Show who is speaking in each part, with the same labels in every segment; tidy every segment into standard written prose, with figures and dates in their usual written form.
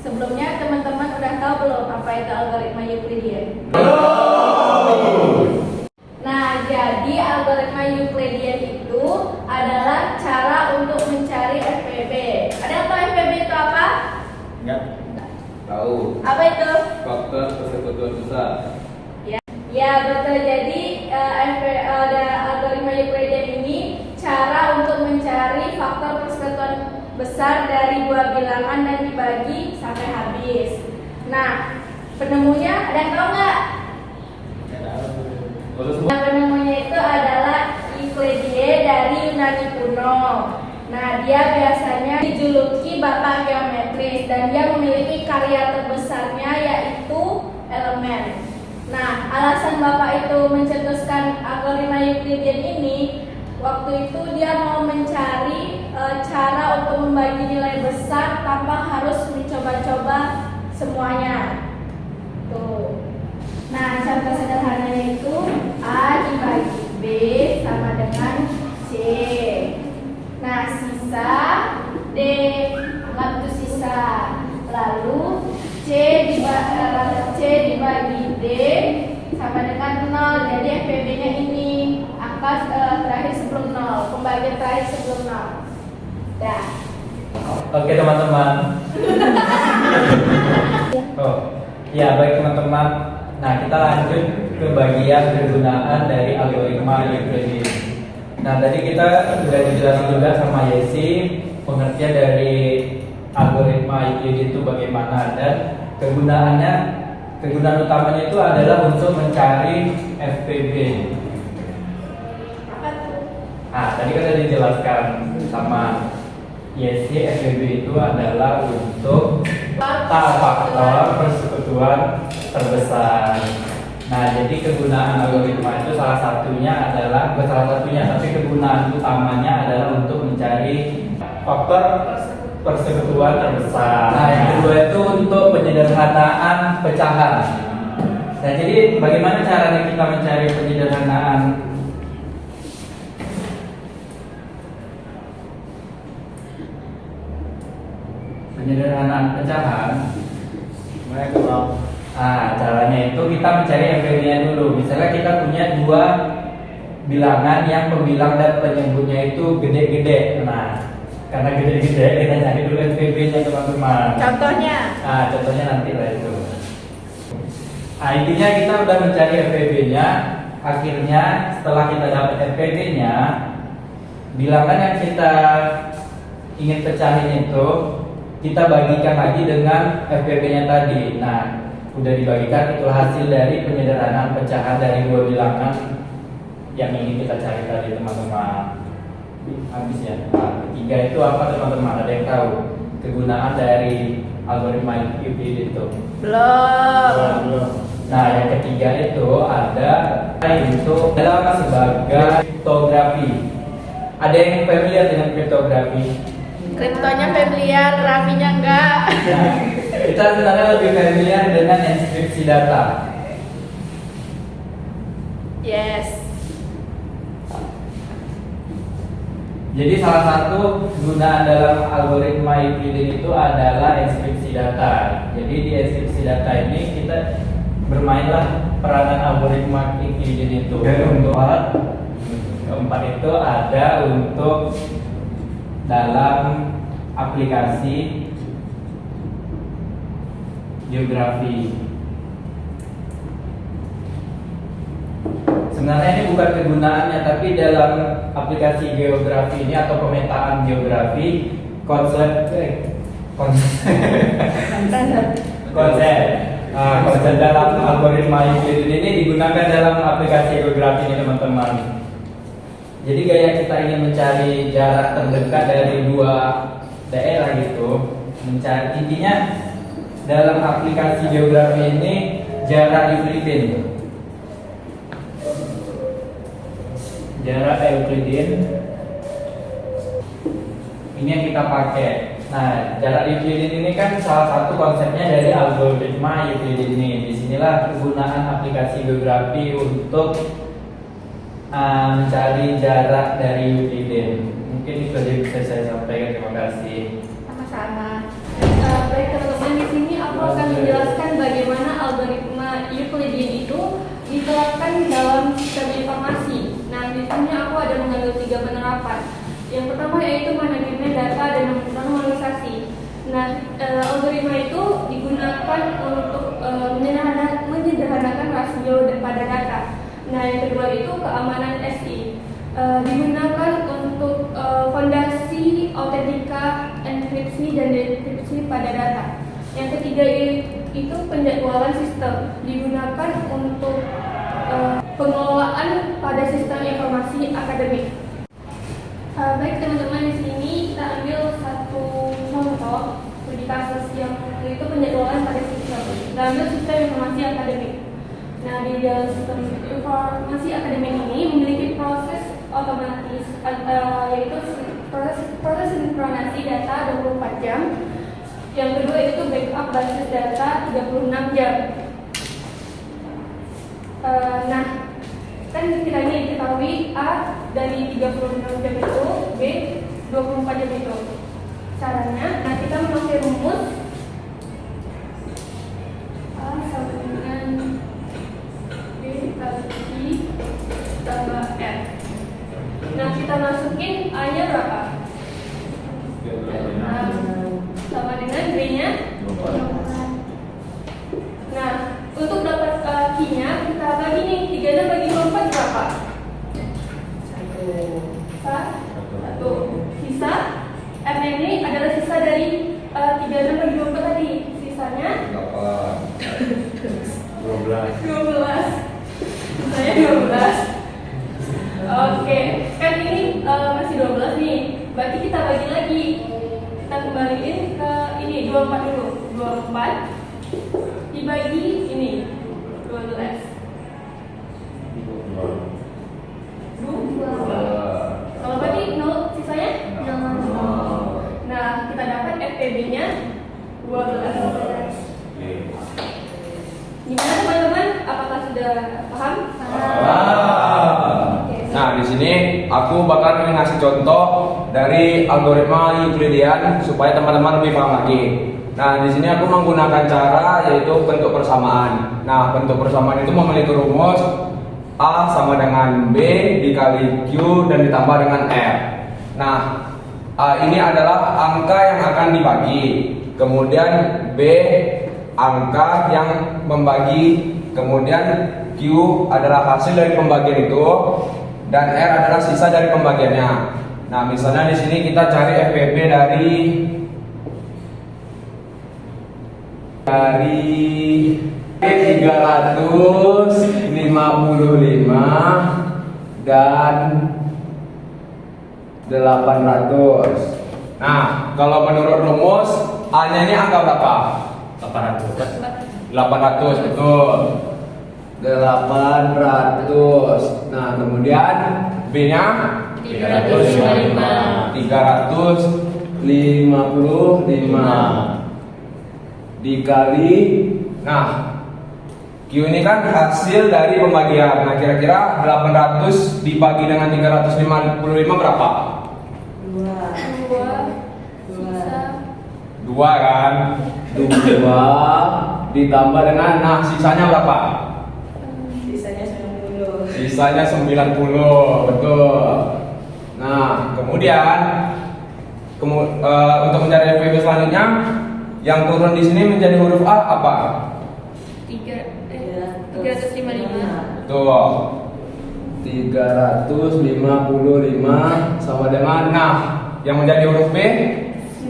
Speaker 1: Sebelumnya teman-teman udah tahu belum apa itu algoritma Euclidean? Nah, jadi algoritma Euclidean itu adalah cara untuk mencari FPB. Ada yang tahu FPB itu apa?
Speaker 2: Enggak. Tahu.
Speaker 1: Apa itu?
Speaker 2: Faktor persekutuan besar.
Speaker 1: Ya betul. Jadi algoritma Euclidean ini cara untuk mencari faktor persekutuan besar dari dua bilangan dan dibagi sampai habis. Nah, penemunya ada yang tahu nggak? Nah, penemunya itu adalah Euclides dari Yunani kuno. Nah, dia biasanya dijuluki bapak geometris dan dia memiliki karya terbesarnya yaitu Elemen. Nah, alasan bapak itu mencetuskan algoritma Euclidean ini, waktu itu dia mau mencari cara untuk membagi nilai besar tanpa harus mencoba-coba semuanya. Tuh. Nah, contoh sederhananya itu A dibagi B sama dengan C. Nah, sisa D, anggap itu sisa. Lalu C dibagi D sama dengan 0. Jadi FPB-nya ini angka terakhir sebelum 0, pembagian terakhir sebelum 0. Dah.
Speaker 3: Oke teman-teman. Ya baik teman-teman. Nah kita lanjut ke bagian kegunaan dari algoritma Euclidean. Nah tadi kita sudah dijelasin juga sama Yesi pengertian dari algoritma Euclidean itu bagaimana dan kegunaan utamanya itu adalah untuk mencari FPB.
Speaker 1: Apa tuh?
Speaker 3: Nah tadi kan sudah dijelaskan sama Yesi, FPB itu adalah untuk faktor persekutuan terbesar. Nah, jadi kegunaan algoritma itu salah satunya adalah, bukan salah satunya, tapi kegunaan utamanya adalah untuk mencari faktor persekutuan terbesar. Nah, yang kedua itu untuk penyederhanaan pecahan. Nah, jadi bagaimana caranya kita mencari penyederhanaan pecahan? Nah, caranya itu kita mencari FPB-nya dulu. Misalnya kita punya dua bilangan yang pembilang dan penyebutnya itu gede-gede. Nah, karena gede-gede kita cari dulu FPB-nya teman-teman.
Speaker 1: Contohnya?
Speaker 3: Nah, contohnya nanti lah itu. Nah, intinya kita udah mencari FPB-nya. Akhirnya setelah kita dapat FPB-nya, bilangan yang kita ingin pecahin itu kita bagikan lagi dengan FPB-nya tadi. Nah, udah dibagikan, itulah hasil dari penyederhanaan pecahan dari dua bilangan yang ingin kita cari tadi teman-teman. Habis ya. Nah, ketiga itu apa teman-teman? Ada yang tahu kegunaan dari algoritma Euclidean itu?
Speaker 1: Belum.
Speaker 3: Nah, yang ketiga itu ada untuk dalam sebagai kriptografi. Ada yang familiar dengan kriptografi?
Speaker 1: Kriptonya familiar, grafinya enggak.
Speaker 3: Nah, kita sebenarnya lebih familiar dengan enkripsi data.
Speaker 1: Yes.
Speaker 3: Jadi salah satu kegunaan dalam algoritma Euclidean itu adalah enkripsi data. Jadi di enkripsi data ini kita bermainlah peranan algoritma Euclidean itu. Keempat itu ada untuk dalam aplikasi geografi. Sebenarnya ini bukan kegunaannya, tapi dalam aplikasi geografi ini atau pemetaan geografi konsep dalam algoritma Euclidean ini digunakan dalam aplikasi geografi ini teman-teman. Jadi gaya kita ingin mencari jarak terdekat dari dua daerah gitu, mencari intinya dalam aplikasi geografi ini jarak Euclidean. Jarak Euclidean ini yang kita pakai. Nah, jarak Euclidean ini kan salah satu konsepnya dari algoritma Euclidean ini. Disinilah kegunaan aplikasi geografi untuk mencari jarak dari Euclidean. Mungkin itu saja bisa saya sampaikan. Terima kasih.
Speaker 1: Sama-sama.
Speaker 4: Baik teman-teman, di sini aku akan menjelaskan bagaimana algoritma Euclidean itu diterapkan dalam sistem informasi. Nah, di sini aku ada mengambil 3 penerapan. Yang pertama yaitu manajemen data dan normalisasi. Nah, algoritma itu digunakan untuk menyederhanakan rasio pada data. Nah, yang kedua itu keamanan SI. Digunakan untuk fondasi autentika, enkripsi, dan dekripsi pada data. Yang ketiga itu penjadwalan sistem. Digunakan untuk pengelolaan pada sistem informasi akademik. Baik teman-teman, di sini kita ambil satu contoh studi kasus yang itu penjadwalan pada sistem. Kita ambil sistem informasi akademik. Nah, di dalam sistem informasi akademik ini memiliki proses otomatis, yaitu proses sinkronasi data 24 jam. Yang kedua itu backup basis data 36 jam. Nah, kan kiranya diketahui A dari 36 jam itu, B 24 jam itu. Caranya, nah kita memakai rumus A sama dengan B kali tambah R. Nah, kita masukin A-nya berapa? Nah, sama dengan B-nya. Nah, untuk dapat Q-nya, kita bagi nih, 36 bagi 24 berapa? 1. Sisa R-nya ini adalah sisa dari 36 bagi 24 tadi. Sisanya 12. Sisanya 12. Oke, kan ini masih 12 nih. Berarti kita bagi lagi. Kita kembaliin ke ini 24 dulu. 24 dibagi ini 12. 2. Kalau berarti 0 sisanya 0. Nah, kita dapat FPB-nya 12. Gimana teman-teman? Apakah sudah paham?
Speaker 5: Nah, di sini aku bakal ngasih contoh dari algoritma Euclidean supaya teman-teman lebih paham lagi. Nah, di sini aku menggunakan cara yaitu bentuk persamaan. Nah, bentuk persamaan itu memiliki rumus A sama dengan B dikali Q dan ditambah dengan R. Nah, ini adalah angka yang akan dibagi. Kemudian B angka yang membagi. Kemudian Q adalah hasil dari pembagian itu. Dan R adalah sisa dari pembagiannya. Nah, misalnya di sini kita cari FPB dari 355 dan 800. Nah, kalau menurut rumus A-nya ini angka berapa? 800, betul. 800. Nah, kemudian B-nya 355 dikali. Nah, Q ini kan hasil dari pembagian. Nah, kira-kira 800 dibagi dengan 355 berapa? 2 kan? 2 ditambah dengan, nah sisanya berapa? Sisanya 90, betul. Nah, kemudian untuk mencari FPB selanjutnya, yang turun di sini menjadi huruf A apa?
Speaker 4: 355.
Speaker 5: Betul. 355 sama dengan, nah yang menjadi huruf B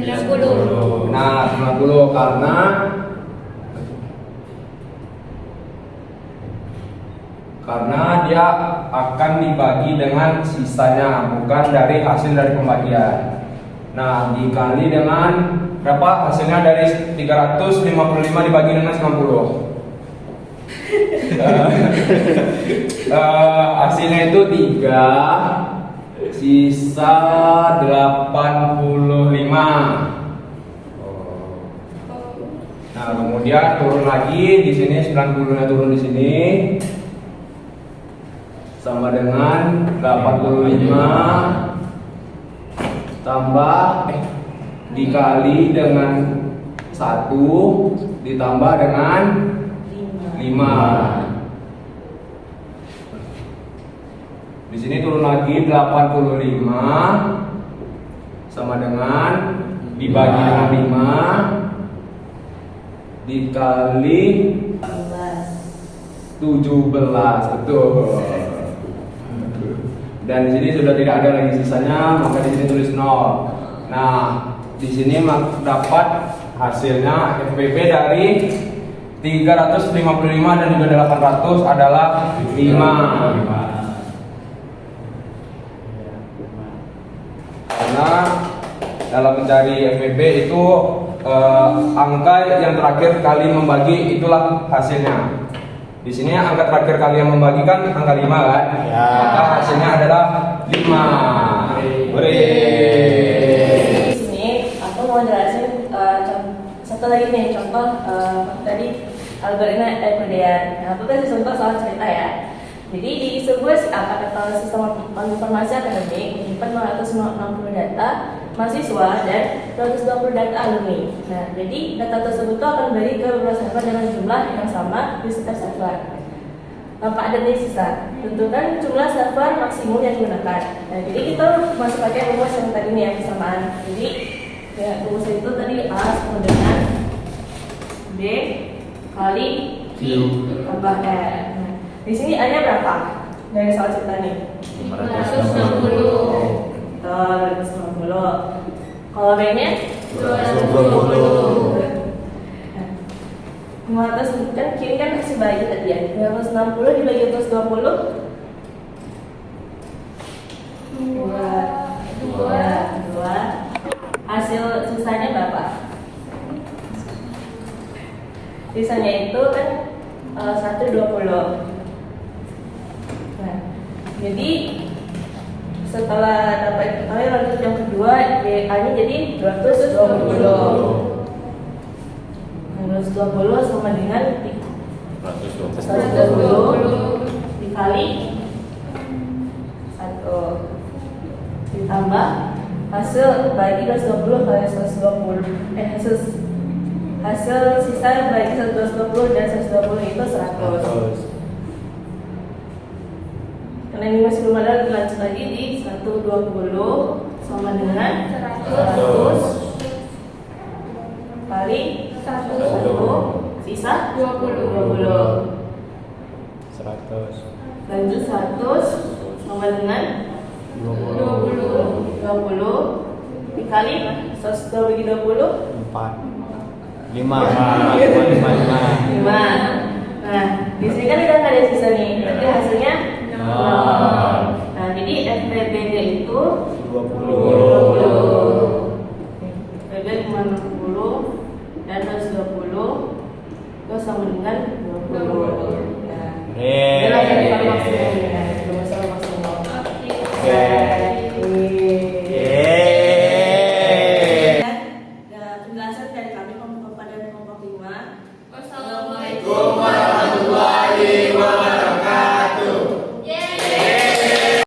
Speaker 4: 90.
Speaker 5: Nah, 90 karena dia akan dibagi dengan sisanya, bukan dari hasil dari pembagian. Nah, dikali dengan berapa? Hasilnya dari 355 dibagi dengan 90. Hasilnya itu 3, sisa 85. Nah, kemudian turun lagi di sini, 90-nya turun di sini sama dengan 85 tambah dikali dengan 1 1 ditambah dengan 5. Di sini turun lagi 85 sama dengan dibagi dengan 5 dikali 17, betul. Dan di sini sudah tidak ada lagi sisanya, maka di sini tulis 0. Nah, di sini dapat hasilnya FPP dari 355 dan juga 800 adalah 5. Karena dalam mencari FPP itu angka yang terakhir kali membagi itulah hasilnya. Di sini angka terakhir kali yang membagikan angka 5 kan?
Speaker 3: Ya.
Speaker 5: Maka hasilnya adalah 5.
Speaker 6: Di sini aku mau jelasin satu lagi nih contoh tadi algoritma Euclidean. Nah, aku kasih contoh soal cerita ya. Jadi di sebuah sistem informasi akademik menyimpan 260 data mahasiswa dan 220 data alumni. Nah, jadi data tersebut akan kembali ke beberapa server dengan jumlah yang sama di setiap server. Tanpa ada sisa, tentukan jumlah server maksimum yang digunakan. Nah, jadi kita masuk pakai rumus yang tadi nih yang kesamaan. Jadi ya, rumus itu tadi A sama dengan B kali Q tambah R. Nah, di sini A-nya berapa? Dari soal cerita nih.
Speaker 4: 560.
Speaker 6: 550. Kalau B-nya
Speaker 4: 220.
Speaker 6: 500 kan kiri kan masih bagi tadi ya. 560 dibagi 220. 2. Hasil sisanya berapa? Sisanya itu kan 120. Nah, jadi setelah dapat lanjut yang kedua, A-nya jadi 220. 220 sama dengan 120 dikali 1 ditambah hasil bagi 220 kali 120 hasil sisa bagi 120 dan 120 itu 100. Karena ini masih belum ada, lanjut lagi di 120 sama dengan 100 kali 1 sisa 20.
Speaker 3: 100.
Speaker 6: Lanjut 100 sama dengan 20 dikali 100 bagi 20
Speaker 3: 4. 5.
Speaker 6: 5. Nah, di sini kan udah nggak ada sisa nih.